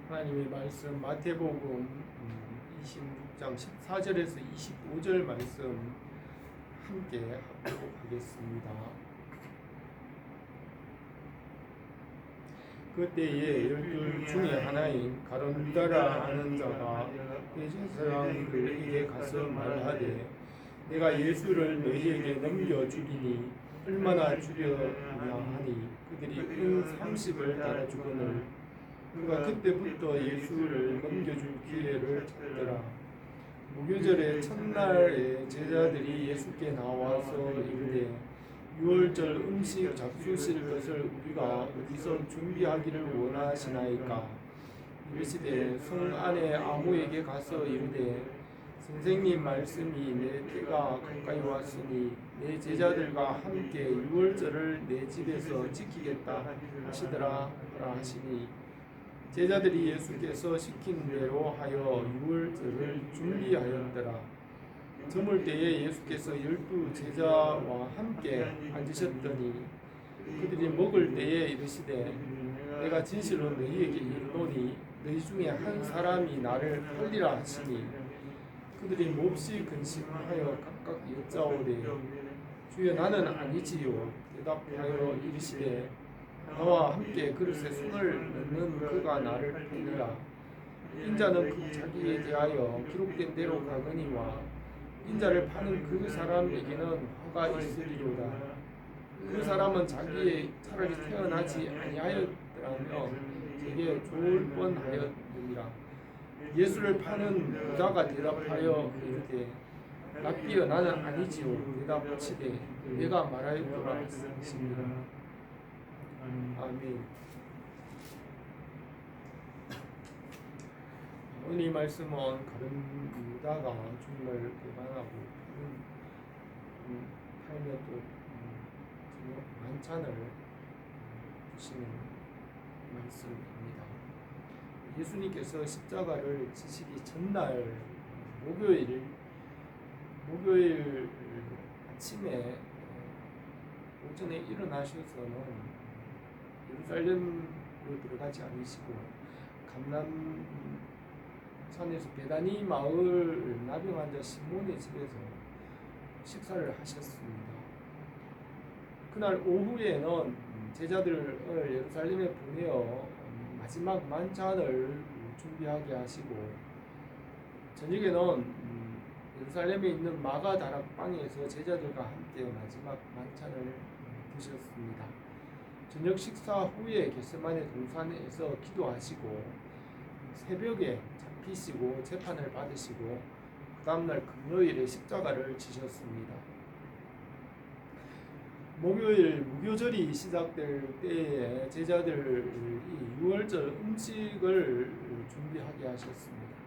하나님의 말씀 마태복음 26장 14절에서 25절 말씀 함께 하도록 하겠습니다. 그때에 12 중에 하나인 가룟 유다라 하는 자가 대제사장들에게 가서 말하되 내가 예수를 너희에게 넘겨주리니 얼마나 주려냐 하니 그들이 은 30을 달아주거늘 그가 그때부터 예수를 넘겨줄 기회를 찾더라. 무교절의 첫날에 제자들이 예수께 나와서 이르되 유월절 음식 잡수실 것을 우리가 어디서 준비하기를 원하시나이까? 이르시되 성 안에 아무에게 가서 이르되 선생님 말씀이 내 때가 가까이 왔으니 내 제자들과 함께 유월절을 내 집에서 지키겠다 하시더라 하시니 제자들이 예수께서 시킨 대로 하여 유월절을 준비하였더라. 저물 때에 예수께서 12 제자와 함께 앉으셨더니 그들이 먹을 때에 이르시되 내가 진실로 너희에게 이르노니 너희 중에 한 사람이 나를 살리라 하시니 그들이 몹시 근심하여 각각 여짜오되 주여 나는 아니지요. 대답하여 이르시되 나와 함께 그릇에 손을 넣는 그가 나를 팔리라. 인자는 그 자기에 대하여 기록된 대로 가거니와 인자를 파는 그 사람에게는 화가 있으리로다. 그 사람은 자기의 차라리 태어나지 아니하였더라면 되게 좋을 뻔하였느니라. 예수를 파는 유다가 대답하여 이르되 랍비여 나는 아니지요. 대답하시되 내가 말하였노라 하시니라. 아멘. 오늘 이 말씀은 가룟 유다가 주님을 배반하고 팔며 또 만찬을 주시는 말씀입니다. 예수님께서 십자가를 지시기 전날 목요일 아침에 오전에 일어나셔서는 예루살렘으로 들어가지 않으시고 감람산에서 베다니 마을 나병 환자 시몬의 집에서 식사를 하셨습니다. 그날 오후에는 제자들을 예루살렘에 보내어 마지막 만찬을 준비하게 하시고 저녁에는 예루살렘에 있는 마가 다락방에서 제자들과 함께 마지막 만찬을 드셨습니다. 저녁 식사 후에 겟세마네 동산에서 기도하시고 새벽에 잡히시고 재판을 받으시고 그 다음날 금요일에 십자가를 지셨습니다. 목요일 무교절이 시작될 때에 제자들이 유월절 음식을 준비하게 하셨습니다.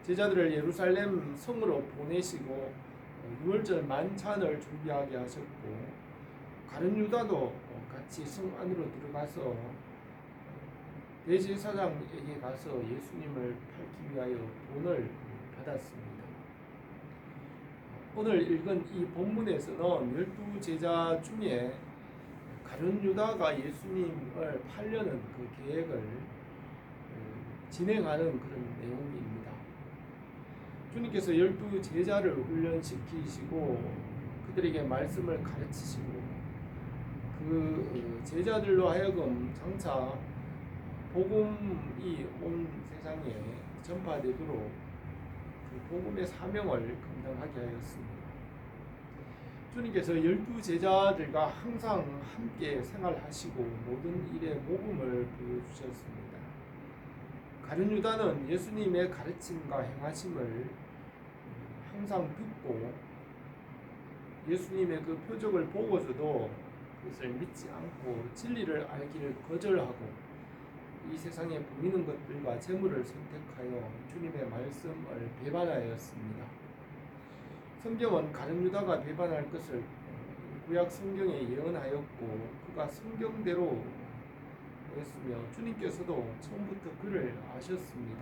제자들을 예루살렘 성으로 보내시고 유월절 만찬을 준비하게 하셨고 가룟 유다도 같이 성 안으로 들어가서 대제사장에게 가서 예수님을 팔기 위하여 돈을 받았습니다. 오늘 읽은 이 본문에서는 12 제자 중에 가룟 유다가 예수님을 팔려는 그 계획을 진행하는 그런 내용입니다. 주님께서 12 제자를 훈련시키시고 그들에게 말씀을 가르치시고 그 제자들로 하여금 장차 복음이 온 세상에 전파되도록 그 복음의 사명을 감당하게 하였습니다. 주님께서 12 제자들과 항상 함께 생활하시고 모든 일에 모범을 보여주셨습니다. 가룟 유다는 예수님의 가르침과 행하심을 항상 듣고 예수님의 그 표적을 보고서도 그것을 믿지 않고 진리를 알기를 거절하고 이 세상에 보이는 것들과 재물을 선택하여 주님의 말씀을 배반하였습니다. 성경은 가룟 유다가 배반할 것을 구약 성경에 예언하였고 그가 성경대로 했으며 주님께서도 처음부터 그를 아셨습니다.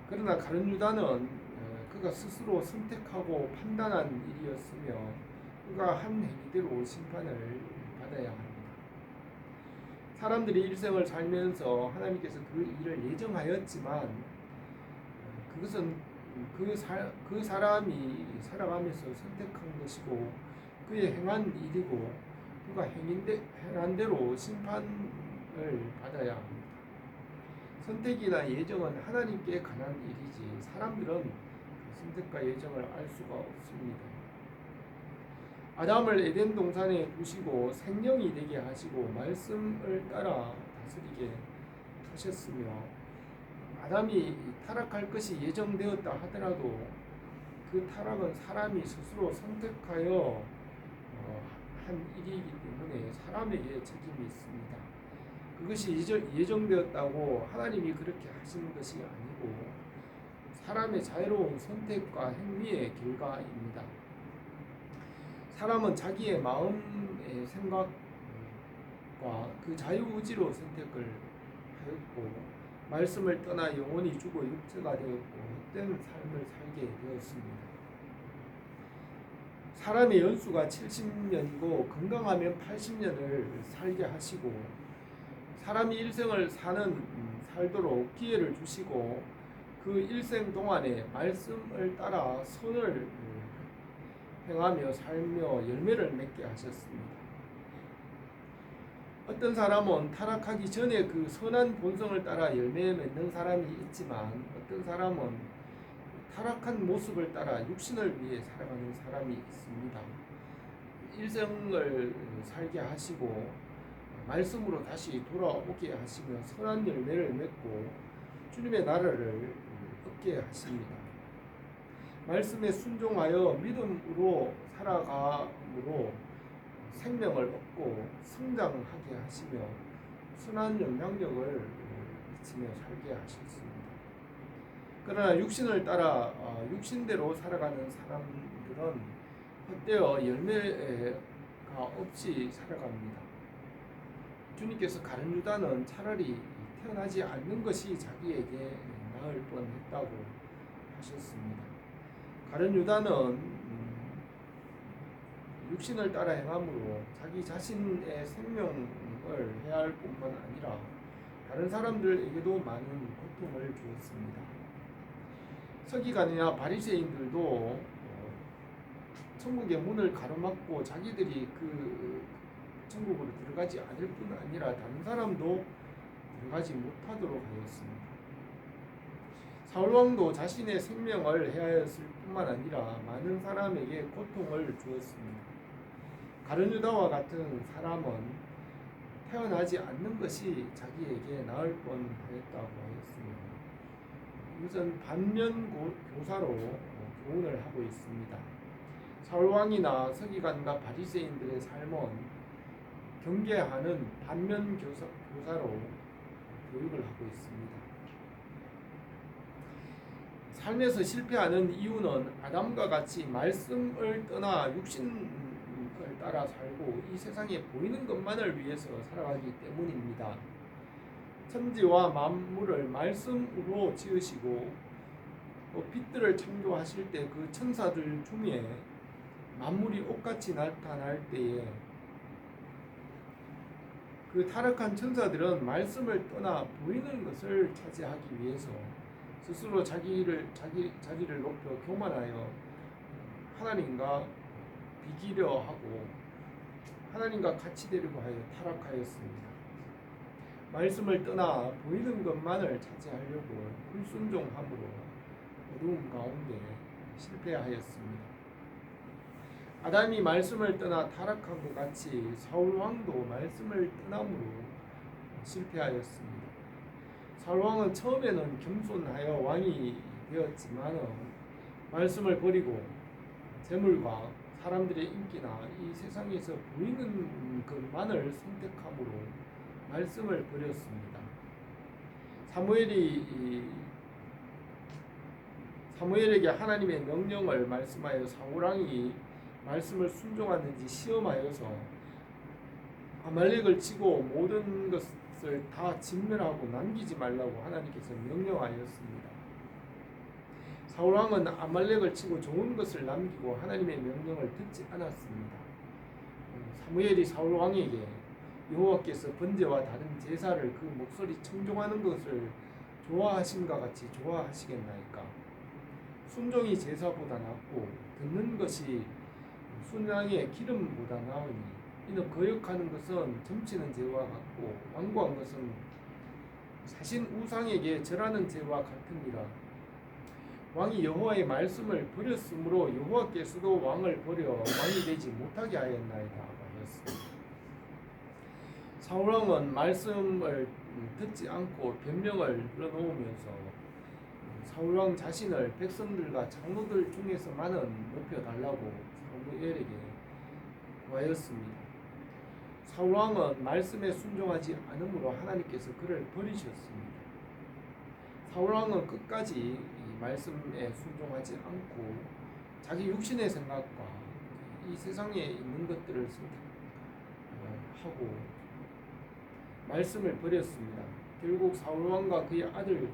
그러나 가룟 유다는 그가 스스로 선택하고 판단한 일이었으며 그가 한 행위대로 심판을 받아야 합니다. 사람들이 일생을 살면서 하나님께서 그 일을 예정하였지만 그것은 그 사람이 살아가면서 선택한 것이고 그의 행한 일이고 그가 행한 대로 심판을 받아야 합니다. 선택이나 예정은 하나님께 관한 일이지 사람들은 그 선택과 예정을 알 수가 없습니다. 아담을 에덴 동산에 두시고 생명이 되게 하시고 말씀을 따라 다스리게 하셨으며 아담이 타락할 것이 예정되었다 하더라도 그 타락은 사람이 스스로 선택하여 한 일이기 때문에 사람에게 책임이 있습니다. 그것이 예정되었다고 하나님이 그렇게 하시는 것이 아니고 사람의 자유로운 선택과 행위의 결과입니다. 사람은 자기의 마음의 생각과 그 자유의지로 선택을 하였고 말씀을 떠나 영혼이 죽어 육체가 되었고 헛된 삶을 살게 되었습니다. 사람의 연수가 70년이고 건강하면 80년을 살게 하시고 사람이 일생을 살도록 기회를 주시고 그 일생 동안에 말씀을 따라 선을 행하며 살며 열매를 맺게 하셨습니다. 어떤 사람은 타락하기 전에 그 선한 본성을 따라 열매 맺는 사람이 있지만 어떤 사람은 타락한 모습을 따라 육신을 위해 살아가는 사람이 있습니다. 일생을 살게 하시고 말씀으로 다시 돌아오게 하시며 선한 열매를 맺고 주님의 나라를 얻게 하십니다. 말씀에 순종하여 믿음으로 살아감으로 생명을 얻고 성장하게 하시며 선한 영향력을 미치며 살게 하셨습니다. 그러나 육신을 따라 육신대로 살아가는 사람들은 헛되어 열매가 없이 살아갑니다. 주님께서 가룟 유다는 차라리 태어나지 않는 것이 자기에게 나을 뻔했다고 하셨습니다. 가룟 유다는 육신을 따라 행함으로 자기 자신의 생명을 해할 뿐만 아니라 다른 사람들에게도 많은 고통을 주었습니다. 서기관이나 바리새인들도 천국의 문을 가로막고 자기들이 그 천국으로 들어가지 않을 뿐 아니라 다른 사람도 들어가지 못하도록 하였습니다. 사울왕도 자신의 생명을 해하였을 뿐만 아니라 많은 사람에게 고통을 주었습니다. 가룟 유다와 같은 사람은 태어나지 않는 것이 자기에게 나을 뻔하였다고 하였습니다. 이것은 반면 교사로 교훈을 하고 있습니다. 사울왕이나 서기관과 바리새인들의 삶은 경계하는 반면 교사로 교육을 하고 있습니다. 삶에서 실패하는 이유는 아담과 같이 말씀을 떠나 육신을 따라 살고 이 세상에 보이는 것만을 위해서 살아가기 때문입니다. 천지와 만물을 말씀으로 지으시고 빛들을 창조하실 때 그 천사들 중에 만물이 옷같이 나타날 때에 그 타락한 천사들은 말씀을 떠나 보이는 것을 차지하기 위해서 스스로 자기를 높여 교만하여 하나님과 비기려 하고 하나님과 같이 되려고 하여 타락하였습니다. 말씀을 떠나 보이는 것만을 차지하려고 불순종함으로 어두움 가운데 실패하였습니다. 아담이 말씀을 떠나 타락한 것 같이 사울왕도 말씀을 떠남으로 실패하였습니다. 사울왕은 처음에는 겸손하여 왕이 되었지만 말씀을 버리고 재물과 사람들의 인기나 이 세상에서 보이는 것만을 선택함으로 말씀을 버렸습니다. 사무엘에게 하나님의 명령을 말씀하여 사울왕이 말씀을 순종하는지 시험하여서 아말렉을 치고 모든 것을 다 진멸하고 남기지 말라고 하나님께서 명령하였습니다. 사울왕은 아말렉을 치고 좋은 것을 남기고 하나님의 명령을 듣지 않았습니다. 사무엘이 사울왕에게 여호와께서 번제와 다른 제사를 그 목소리 청종하는 것을 좋아하심과 같이 좋아하시겠나이까. 순종이 제사보다 낫고 듣는 것이 순양의 기름보다 나으니 이는 거역하는 것은 점치는 죄와 같고 완고한 것은 사신 우상에게 절하는 죄와 같으니라. 왕이 여호와의 말씀을 버렸으므로 여호와께서도 왕을 버려 왕이 되지 못하게 하였나이다 하였습니다. 사울왕은 말씀을 듣지 않고 변명을 늘어놓으면서 사울왕 자신을 백성들과 장로들 중에서만은 높여달라고 사무엘에게 구하였습니다. 사울왕은 말씀에 순종하지 않으므로 하나님께서 그를 버리셨습니다. 사울왕은 끝까지 이 말씀에 순종하지 않고 자기 육신의 생각과 이 세상에 있는 것들을 선택하고 말씀을 버렸습니다. 결국 사울왕과 그의 아들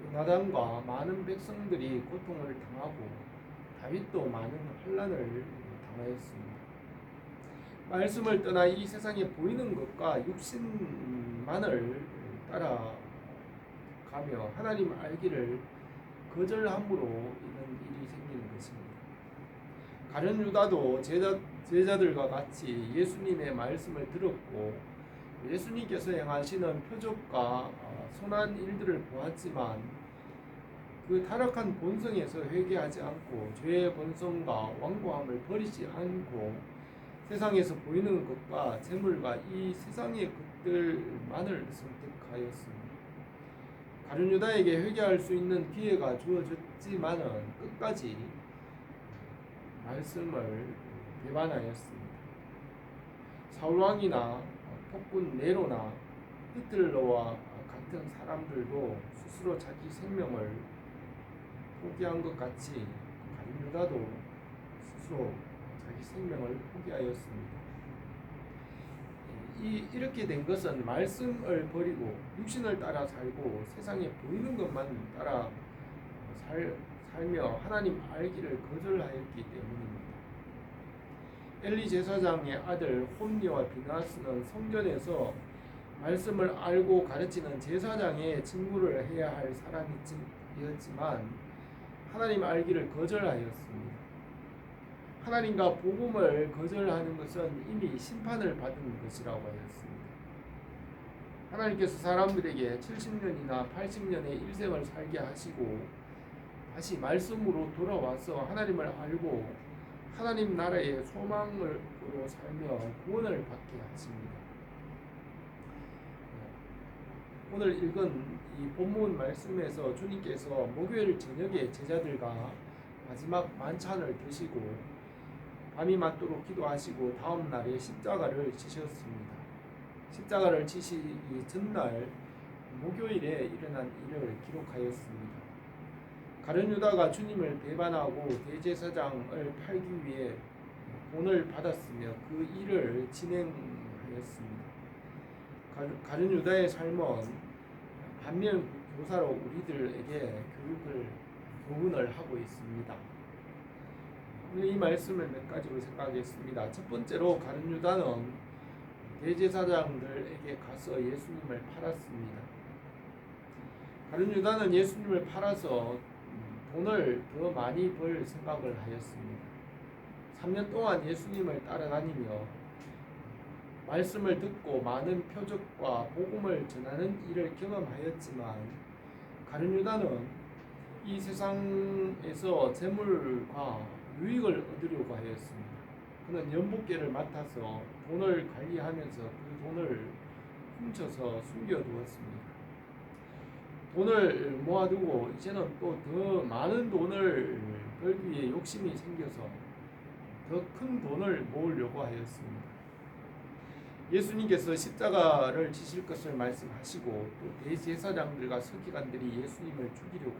요나단과 많은 백성들이 고통을 당하고 다윗도 많은 환난을 당하였습니다. 말씀을 떠나 이 세상에 보이는 것과 육신만을 따라가며 하나님 알기를 거절함으로 이런 일이 생기는 것입니다. 가룟 유다도 제자들과 같이 예수님의 말씀을 들었고 예수님께서 행하시는 표적과 선한 일들을 보았지만 그 타락한 본성에서 회개하지 않고 죄의 본성과 완고함을 버리지 않고 세상에서 보이는 것과 재물과 이 세상의 것들만을 선택하였습니다. 가룟 유다에게 회개할 수 있는 기회가 주어졌지만은 끝까지 말씀을 배반하였습니다. 사울왕이나 폭군 네로나 히틀러와 같은 사람들도 스스로 자기 생명을 포기한 것 같이 가룟 유다도 스스로 자기 생명을 포기하였습니다. 이렇게 된 것은 말씀을 버리고 육신을 따라 살고 세상에 보이는 것만 따라 살며 하나님 알기를 거절하였기 때문입니다. 엘리 제사장의 아들 홈리와 비나스는 성전에서 말씀을 알고 가르치는 제사장의 직무를 해야 할 사람이었지만 하나님 알기를 거절하였습니다. 하나님과 복음을 거절하는 것은 이미 심판을 받은 것이라고 하였습니다. 하나님께서 사람들에게 70년이나 80년의 일생을 살게 하시고 다시 말씀으로 돌아와서 하나님을 알고 하나님 나라의 소망으로 살며 구원을 받게 하십니다. 오늘 읽은 이 본문 말씀에서 주님께서 목요일 저녁에 제자들과 마지막 만찬을 드시고 밤이 맞도록 기도하시고 다음 날에 십자가를 지셨습니다. 십자가를 지시기 전날 목요일에 일어난 일을 기록하였습니다. 가룟 유다가 주님을 배반하고 대제사장을 팔기 위해 돈을 받았으며 그 일을 진행하였습니다. 가룟 유다의 삶은 반면 교사로 우리들에게 교훈을 하고 있습니다. 오늘 이 말씀을 몇 가지로 생각했습니다. 첫 번째로 가룟 유다는 대제사장들에게 가서 예수님을 팔았습니다. 가룟 유다는 예수님을 팔아서 돈을 더 많이 벌 생각을 하였습니다. 3년 동안 예수님을 따라다니며 말씀을 듣고 많은 표적과 복음을 전하는 일을 경험하였지만 가룟 유다는 이 세상에서 재물과 유익을 얻으려고 하였습니다. 그는 연복계를 맡아서 돈을 관리하면서 그 돈을 훔쳐서 숨겨두었습니다. 돈을 모아두고 이제는 또 더 많은 돈을 벌기 위해 욕심이 생겨서 더 큰 돈을 모으려고 하였습니다. 예수님께서 십자가를 지실 것을 말씀하시고 또 대제사장들과 서기관들이 예수님을 죽이려고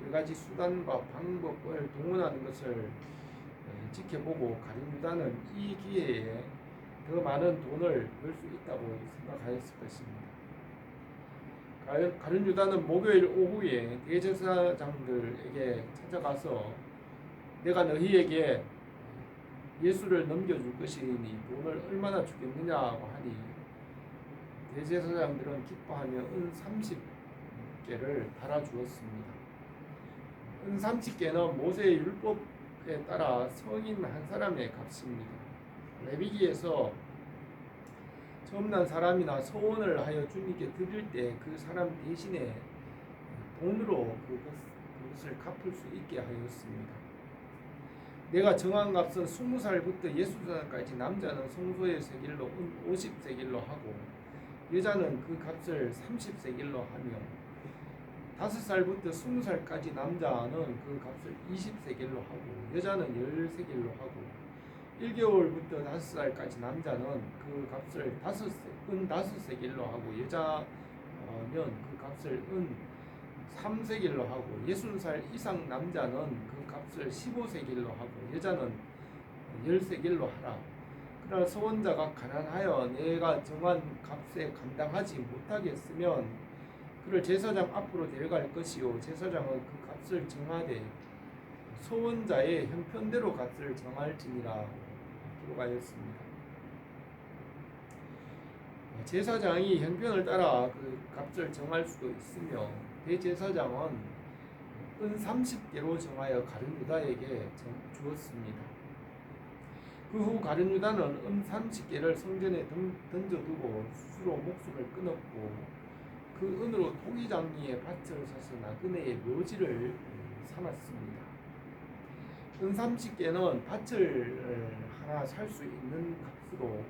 여러 가지 수단과 방법을 동원하는 것을 지켜보고 가룟 유다는 이 기회에 더 많은 돈을 벌 수 있다고 생각하였을 것입니다. 가룟 유다는 목요일 오후에 대제사장들에게 찾아가서 내가 너희에게 예수를 넘겨줄 것이니 돈을 얼마나 주겠느냐고 하니 대제사장들은 기뻐하며 은 30개를 달아주었습니다. 은 30개는 모세의 율법에 따라 성인 한 사람의 값입니다. 레위기에서 처음 난 사람이나 소원을 하여 주님께 드릴 때 그 사람 대신에 돈으로 그것을 갚을 수 있게 하였습니다. 내가 정한 값은 20살부터 60살까지 남자는 성소의 세겔로 50세겔로 하고 여자는 그 값을 30세겔로 하며 5살부터 20살까지 남자는 그 값을 20세겔로 하고 여자는 10세겔로 하고 1개월부터 5살까지 남자는 그 값을 5세겔로 하고 여자는 그 값을 3세겔로 하고 60살 이상 남자는 그 값을 15세겔로 하고 여자는 10세겔로 하라. 그러나 소원자가 가난하여 내가 정한 값에 감당하지 못하겠으면 그를 제사장 앞으로 데려갈 것이요 제사장은 그 값을 정하되 소원자의 형편대로 값을 정할지니라 기록하였습니다. 제사장이 형편을 따라 그 값을 정할 수도 있으며 대제사장은 은 30개로 정하여 가룟 유다에게 주었습니다. 그 후 가룟 유다는 은 30개를 성전에 던져두고 스스로 목숨을 끊었고 그 은으로 토기장리에 밭을 사서 나그네의 묘지를 삼았습니다. 은 30개는 밭을 하나 살 수 있는 값으로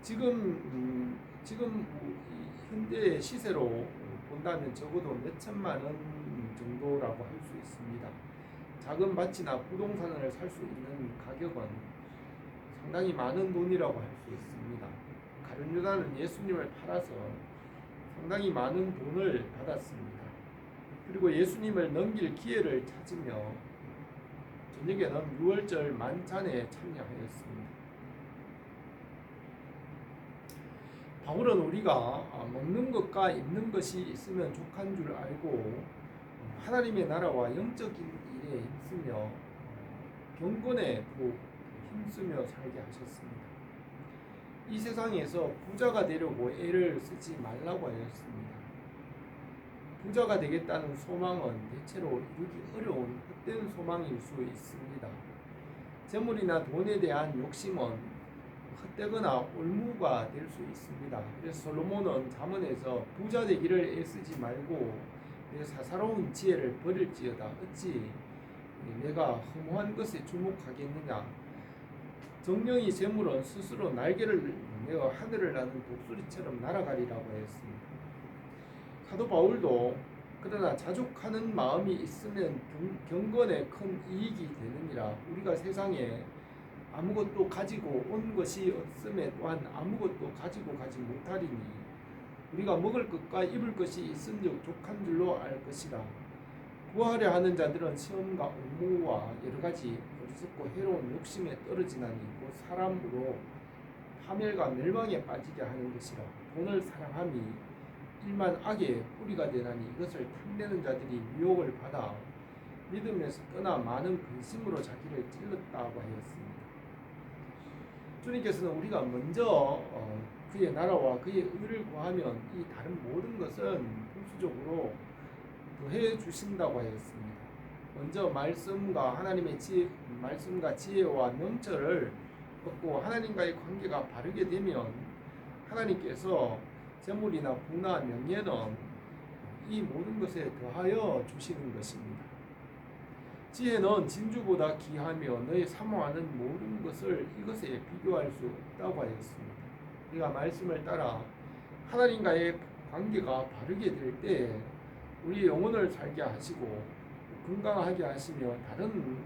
지금 현재 시세로 본다면 적어도 몇 천만 원 정도라고 할 수 있습니다. 작은 밭이나 부동산을 살 수 있는 가격은 상당히 많은 돈이라고 할 수 있습니다. 가룟 유다는 예수님을 팔아서 상당히 많은 돈을 받았습니다. 그리고 예수님을 넘길 기회를 찾으며 저녁에는 유월절 만찬에 참여하였습니다. 바울은 우리가 먹는 것과 입는 것이 있으면 족한 줄 알고 하나님의 나라와 영적인 일에 힘쓰며 경건에 더욱 힘쓰며 살게 하셨습니다. 이 세상에서 부자가 되려고 애를 쓰지 말라고 하였습니다. 부자가 되겠다는 소망은 대체로 이루기 어려운 헛된 소망일 수 있습니다. 재물이나 돈에 대한 욕심은 헛되거나 올무가 될 수 있습니다. 그래서 솔로몬은 잠언에서 부자 되기를 애쓰지 말고 내 사사로운 지혜를 버릴지어다 어찌 내가 허무한 것에 주목하겠느냐. 정령이 재물은 스스로 날개를 내어 하늘을 나는 독수리처럼 날아가리라고 하였습니다. 사도 바울도 그러나 자족하는 마음이 있으면 경건에 큰 이익이 되느니라. 우리가 세상에 아무것도 가지고 온 것이 없음에 또한 아무것도 가지고 가지 못하리니 우리가 먹을 것과 입을 것이 있은즉 족한 줄로 알 것이라. 구하려 하는 자들은 시험과 업무와 여러 가지 어리석고 해로운 욕심에 떨어지나니 곧 사람으로 파멸과 멸망에 빠지게 하는 것이라. 돈을 사랑함이 일만 악의 뿌리가 되나니 이것을 탐내는 자들이 미혹을 받아 믿음에서 떠나 많은 근심으로 자기를 찔렀다고 하였습니다. 주님께서는 우리가 먼저 그의 나라와 그의 의를 구하면 이 다른 모든 것은 필수적으로 더해 주신다고 하였습니다. 먼저 말씀과 하나님의 말씀과 지혜와 명철을 얻고 하나님과의 관계가 바르게 되면 하나님께서 재물이나 부나 명예는 이 모든 것에 더하여 주시는 것입니다. 지혜는 진주보다 귀하며 너희 사모하는 모든 것을 이것에 비교할 수 없다고 하였습니다. 우리가 말씀을 따라 하나님과의 관계가 바르게 될 때 우리 영혼을 살게 하시고 건강하게 하시며 다른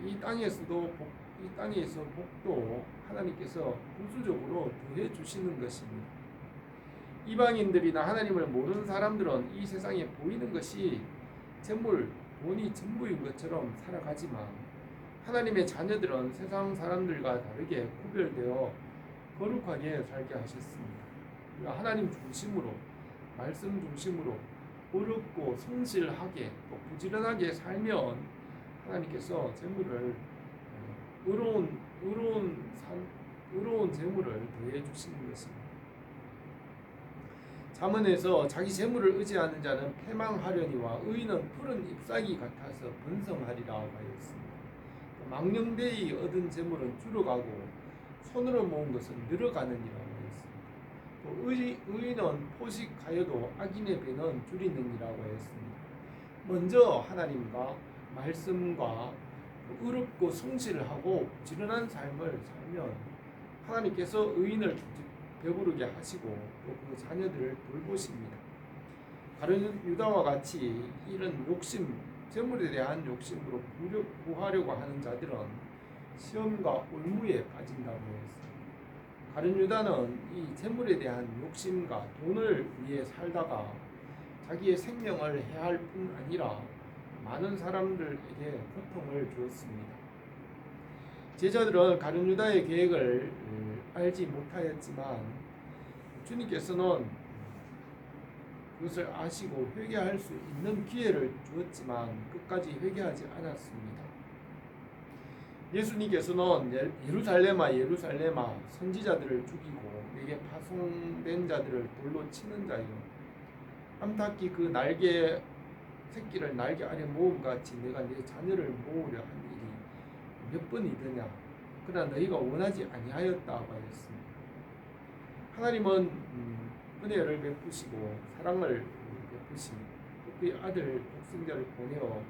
이 땅에서 복도 하나님께서 풍수적으로 더해 주시는 것입니다. 이방인들이나 하나님을 모르는 사람들은 이 세상에 보이는 것이 재물, 돈이 전부인 것처럼 살아가지만 하나님의 자녀들은 세상 사람들과 다르게 구별되어 거룩하게 살게 하셨습니다. 우리가 하나님 중심으로 말씀 중심으로 어렵고 성실하게 또 부지런하게 살면 하나님께서 재물을 의로운 재물을 더해 주시는 것입니다. 잠언에서 자기 재물을 의지하는 자는 패망하려니와 의인은 푸른 잎사귀 같아서 번성하리라 하였습니다. 망령되이 얻은 재물은 줄어가고 손으로 모은 것은 늘어가느니라 하였습니다. 또 의인은 포식하여도 악인의 배는 줄이느니라고 하였습니다. 먼저 하나님과 말씀과 의롭고 성실하고 부지런한 삶을 살면 하나님께서 의인을 배부르게 하시고 또 그 자녀들을 돌보십니다. 다른 유다와 같이 이런 욕심, 재물에 대한 욕심으로 구하려고 하는 자들은 시험과 올무에 빠진다고 했습니다. 다른 유다는 이 재물에 대한 욕심과 돈을 위해 살다가 자기의 생명을 해할 뿐 아니라 많은 사람들에게 고통을 주었습니다. 제자들은 가룟 유다의 계획을 알지 못하였지만 주님께서는 그것을 아시고 회개할 수 있는 기회를 주었지만 끝까지 회개하지 않았습니다. 예수님께서는 예루살렘아 예루살렘아 선지자들을 죽이고 내게 파송된 자들을 돌로 치는 자여 암탉이 그 날개 새끼를 날개 아래 모음같이 내가 내 자녀를 모으려 한 일이 몇 번이더냐 그러나 너희가 원하지 아니하였다고 하였습니다. 하나님은 은혜를 베푸시고 사랑을 베푸시고 그의 아들 독생자를 보내어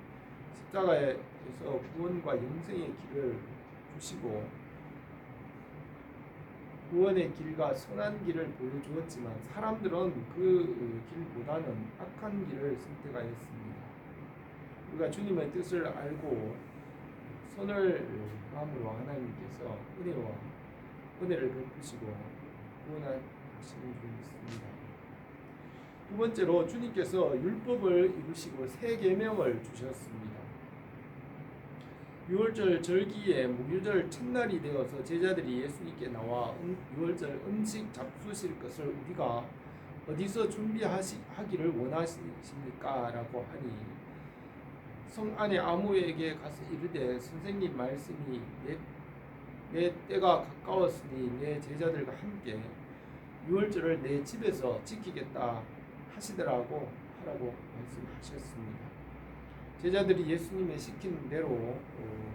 십자가에서 구원과 영생의 길을 주시고 구원의 길과 선한 길을 보여주었지만 사람들은 그 길보다는 악한 길을 선택하였습니다. 우리가 주님의 뜻을 알고 선을 마음으로 하나님께서 은혜를 베푸시고 구원하시는 분이 있습니다. 두 번째로 주님께서 율법을 이루시고 새 계명을 주셨습니다. 유월절 절기에 무교절 첫날이 되어서 제자들이 예수님께 나와 유월절 음식 잡수실 것을 우리가 어디서 준비하기를 원하십니까? 라고 하니 성 안에 아무에게 가서 이르되 선생님 말씀이 내 때가 가까웠으니 내 제자들과 함께 유월절을 내 집에서 지키겠다 하라고 말씀하셨습니다. 제자들이 예수님의 시킨 대로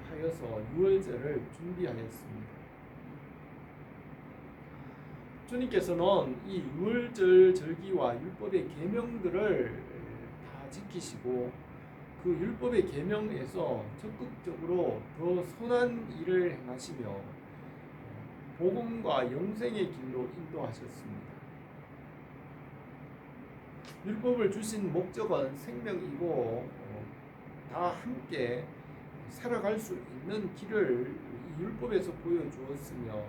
하여서 유월절을 준비하였습니다. 주님께서는 이 유월절 절기와 율법의 계명들을 다 지키시고 그 율법의 계명에서 적극적으로 더 선한 일을 행하시며 복음과 영생의 길로 인도하셨습니다. 율법을 주신 목적은 생명이고 다 함께 살아갈 수 있는 길을 율법에서 보여주었으며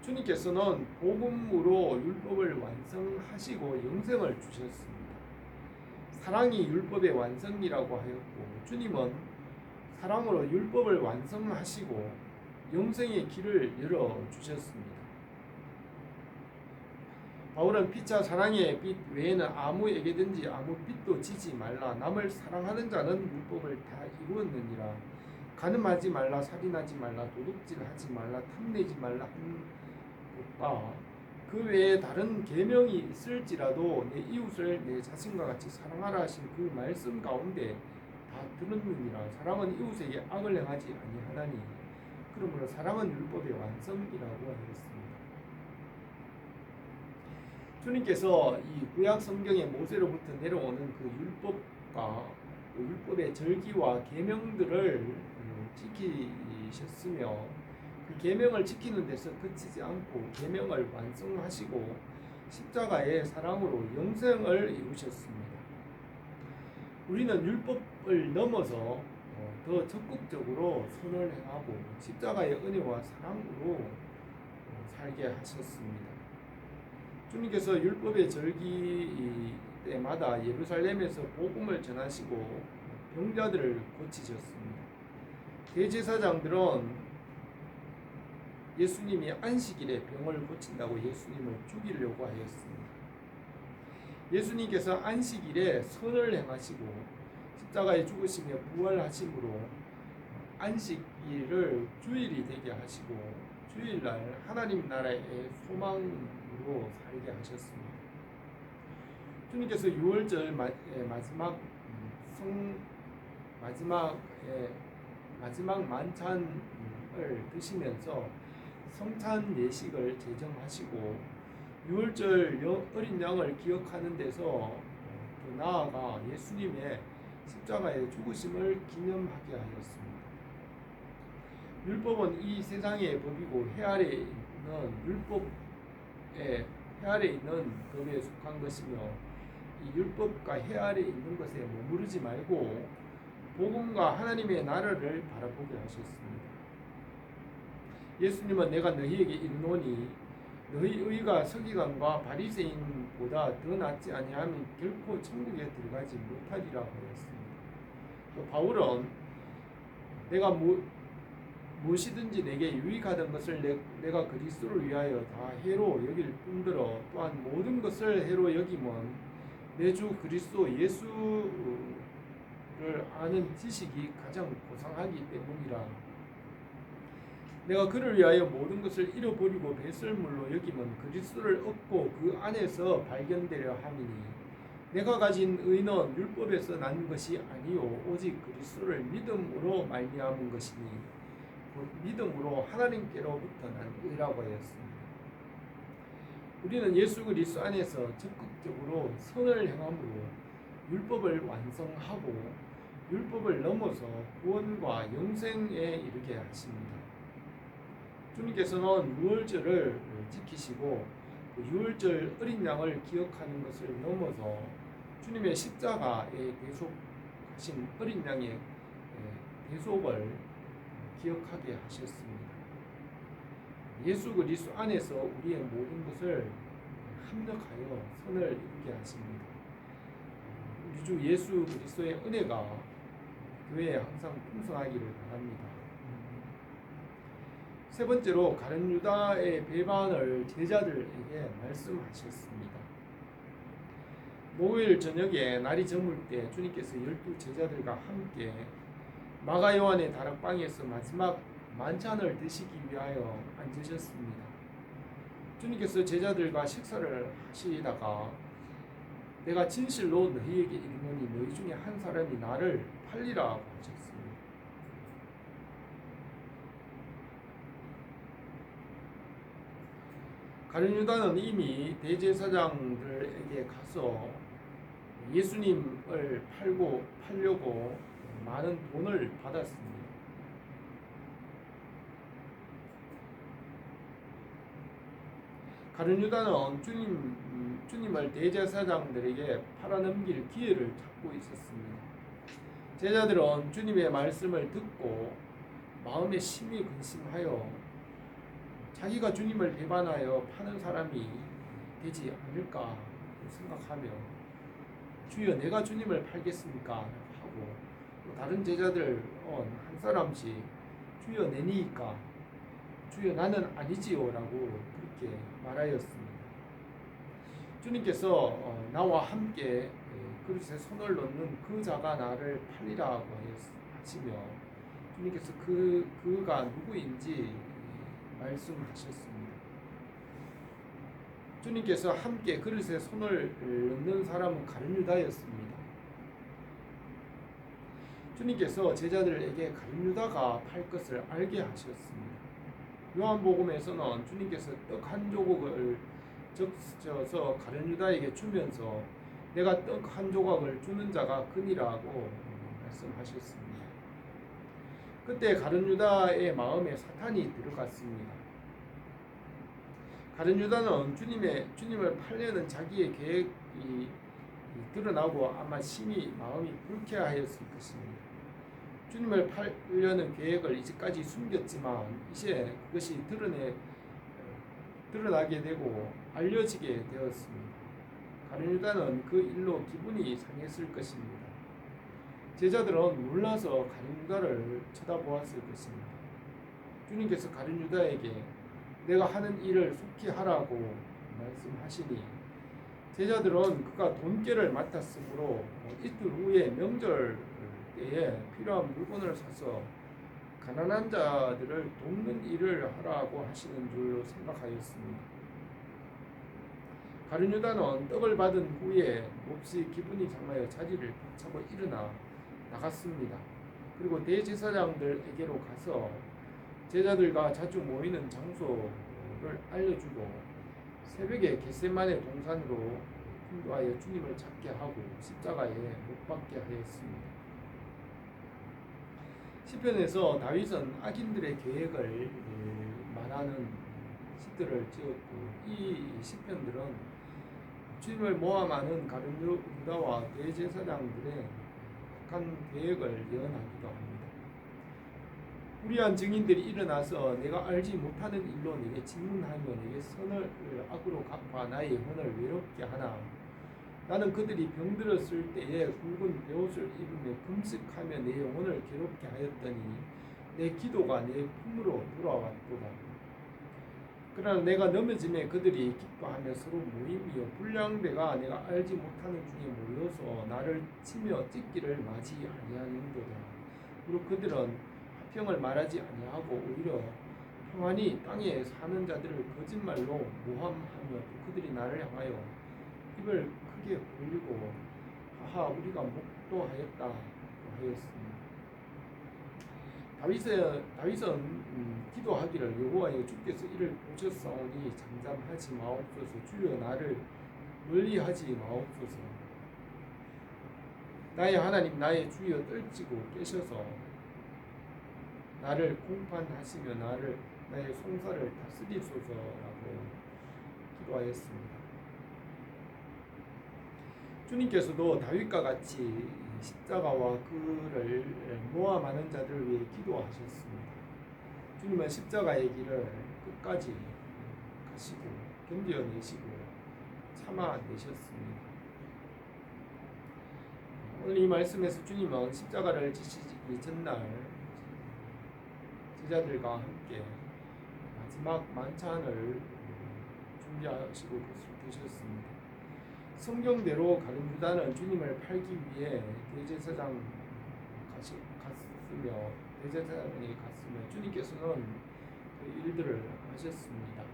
주님께서는 복음으로 율법을 완성하시고 영생을 주셨습니다. 사랑이 율법의 완성이라고 하였고 주님은 사랑으로 율법을 완성하시고 영생의 길을 열어주셨습니다. 바울은 피차 사랑의 빛 외에는 아무에게든지 아무 빛도 지지 말라. 남을 사랑하는 자는 율법을 다 이루었느니라. 간음하지 말라, 살인하지 말라, 도둑질하지 말라, 탐내지 말라 하는 것과 그 외에 다른 계명이 있을지라도 내 이웃을 내 자신과 같이 사랑하라 하신 그 말씀 가운데 다 들었느니라. 사랑은 이웃에게 악을 행하지 아니하나니 그러므로 사랑은 율법의 완성이라고 하였습니다. 주님께서 이 구약 성경의 모세로부터 내려오는 그 율법과 그 율법의 절기와 계명들을 지키셨으며 그 계명을 지키는 데서 그치지 않고 계명을 완성하시고 십자가의 사랑으로 영생을 이루셨습니다. 우리는 율법을 넘어서 더 적극적으로 선을 행하고 십자가의 은혜와 사랑으로 살게 하셨습니다. 주님께서 율법의 절기 때마다 예루살렘에서 복음을 전하시고 병자들을 고치셨습니다. 대제사장들은 예수님이 안식일에 병을 고친다고 예수님을 죽이려고 하였습니다. 예수님께서 안식일에 선을 행하시고 십자가에 죽으시며 부활하심으로 안식일을 주일이 되게 하시고 주일날 하나님 나라의 소망으로 살게 하셨습니다. 주님께서 6월절 마지막 마지막 만찬을 드시면서 성찬 예식을 제정하시고 6월절 어린 양을 기억하는 데서 더 나아가 예수님의 십자가의 죽으심을 기념하게 하였습니다. 율법은 이 세상의 법이고 해 아래 있는 법에 속한 것이며 이 율법과 해 아래 있는 것에 머무르지 말고 복음과 하나님의 나라를 바라보게 하셨습니다. 예수님은 내가 너희에게 이르노니 너희 의가 서기관과 바리새인보다 더 낫지 아니하면 결코 천국에 들어가지 못하리라고 하였습니다. 또 바울은 내가 무엇이든지 내게 유익하던 것을 내가 그리스도를 위하여 다 해로 여길 뿐더러 또한 모든 것을 해로 여김은 내 주 그리스도 예수를 아는 지식이 가장 고상하기 때문이라. 내가 그를 위하여 모든 것을 잃어버리고 배설물로 여김은 그리스도를 얻고 그 안에서 발견되려 함이니 내가 가진 의는 율법에서 난 것이 아니요 오직 그리스도를 믿음으로 말미암은 것이니 믿음으로 하나님께로부터 난 의라고 하였습니다. 우리는 예수 그리스도 안에서 적극적으로 선을 행함으로 율법을 완성하고 율법을 넘어서 구원과 영생에 이르게 하십니다. 주님께서는 유월절을 지키시고 유월절 어린 양을 기억하는 것을 넘어서 주님의 십자가에 대속하신 어린 양의 대속을 기억하게 하셨습니다. 예수 그리스도 안에서 우리의 모든 것을 합력하여 선을 이루게 하십니다. 우리 주 예수 그리스도의 은혜가 교회에 항상 풍성하기를 바랍니다. 세 번째로 가룟 유다의 배반을 제자들에게 말씀하셨습니다. 목요일 저녁에 날이 저물 때 주님께서 12 제자들과 함께 마가 요한의 다락방에서 마지막 만찬을 드시기 위하여 앉으셨습니다. 주님께서 제자들과 식사를 하시다가 내가 진실로 너희에게 이르노니 너희 중에 한 사람이 나를 팔리라 하셨습니다. 가룟 유다는 이미 대제사장들에게 가서 예수님을 팔려고 많은 돈을 받았습니다. 가룟 유다는 주님을 대제사장들에게 팔아넘길 기회를 찾고 있었습니다. 제자들은 주님의 말씀을 듣고 마음에 심히 근심하여 자기가 주님을 배반하여 파는 사람이 되지 않을까 생각하며 주여 내가 주님을 팔겠습니까? 하고 다른 제자들 한 사람씩 주여 내니까 주여 나는 아니지요 라고 그렇게 말하였습니다. 주님께서 나와 함께 그릇에 손을 넣는 그 자가 나를 팔리라고 하시며 주님께서 그가 누구인지 말씀하셨습니다. 주님께서 함께 그릇에 손을 넣는 사람은 가룟 유다였습니다. 주님께서 제자들에게 가룟 유다가 팔 것을 알게 하셨습니다. 요한복음에서는 주님께서 떡 한 조각을 적셔서 가룟 유다에게 주면서 내가 떡 한 조각을 주는 자가 그니라고 말씀하셨습니다. 그때 가룟 유다의 마음에 사탄이 들어갔습니다. 가룟 유다는 주님을 팔려는 자기의 계획이 드러나고 아마 심히 마음이 불쾌하였을 것입니다. 주님을 팔려는 계획을 이제까지 숨겼지만 이제 그것이 드러나게 되고 알려지게 되었습니다. 가룟 유다는 그 일로 기분이 상했을 것입니다. 제자들은 놀라서 가룟 유다를 쳐다보았을 것입니다. 주님께서 가룟 유다에게 내가 하는 일을 속히 하라고 말씀하시니 제자들은 그가 돈깨를 맡았으므로 이틀 후에 명절 때에 필요한 물건을 사서 가난한 자들을 돕는 일을 하라고 하시는 줄로 생각하였습니다. 가룟 유다는 떡을 받은 후에 몹시 기분이 상하여 자리를 벅차고 일어나 나갔습니다. 그리고 대제사장들에게로 가서 제자들과 자주 모이는 장소를 알려주고 새벽에 겟세마네 동산으로 인도하여 주님을 찾게 하고 십자가에 못 박게 하였습니다. 시편에서 다윗은 악인들의 계획을 말하는 시들을 지었고 이 시편들은 주님을 모함하는 가룟 유다와 대제사장들의 악한 계획을 예언하기도 합니다. 불의한 증인들이 일어나서 내가 알지 못하는 일로 내게 질문하며 내게 선을 악으로 갚아 나의 혼을 외롭게 하나. 나는 그들이 병들었을 때에 굵은 베옷을 입으며 금식하며 내 영혼을 괴롭게 하였더니 내 기도가 내 품으로 돌아왔도다. 그러나 내가 넘어짐에 그들이 기뻐하며 서로 모임이여 불량배가 내가 알지 못하는 중에 모여서 나를 치며 찢기를 맞이 아니하는도다. 그리고 그들은 화평을 말하지 아니하고 오히려 평안히 땅에 사는 자들을 거짓말로 모함하며 그들이 나를 향하여 입을 크게 벌리고 하하 우리가 목도하였다 하였습니다. 다윗은 기도하기를 여호와여 주께서 이를 보셨사오니 잠잠하지 마옵소서. 주여 나를 멀리하지 마옵소서. 나의 하나님 나의 주여 떨치고 깨셔서 나를 공판하시며 나의 송사를 다스리소서라고 기도하였습니다. 주님께서도 다윗과 같이 십자가와 그를 모함하는 자들을 위해 기도하셨습니다. 주님은 십자가의 길을 끝까지 가시고 견뎌내시고 참아내셨습니다. 오늘 이 말씀에서 주님은 십자가를 지시기 전날 제자들과 함께 마지막 만찬을 준비하시고 그것을 드셨습니다. 성경대로 가룟 유다는 주님을 팔기 위해 대제사장이 갔으며 주님께서는 그 일들을 하셨습니다.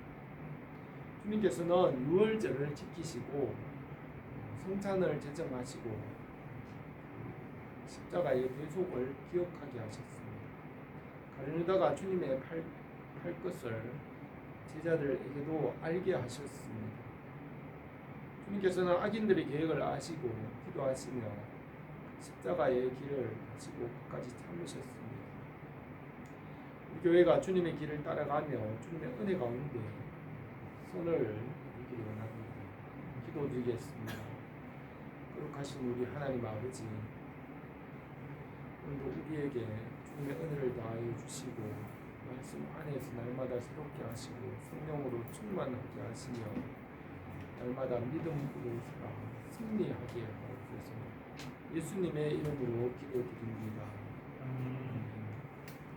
주님께서는 유월절을 지키시고 성찬을 제정하시고 십자가의 대속을 기억하게 하셨습니다. 가룟 유다가 주님의 팔 것을 제자들에게도 알게 하셨습니다. 주님께서는 악인들의 계획을 아시고 기도하시며 십자가의 길을 가시고 끝까지 참으셨습니다. 우리 교회가 주님의 길을 따라가며 주님의 은혜 가운데 선을 이루기를 원합니다. 기도드리겠습니다. 거룩하신 우리 하나님 아버지, 오늘도 우리에게 주님의 은혜를 다하여 주시고 말씀 안에서 날마다 새롭게 하시고 성령으로 충만하게 하시며 날마다 믿음으로 살아 승리하게 하옵소서. 예수님의 이름으로 기도드립니다.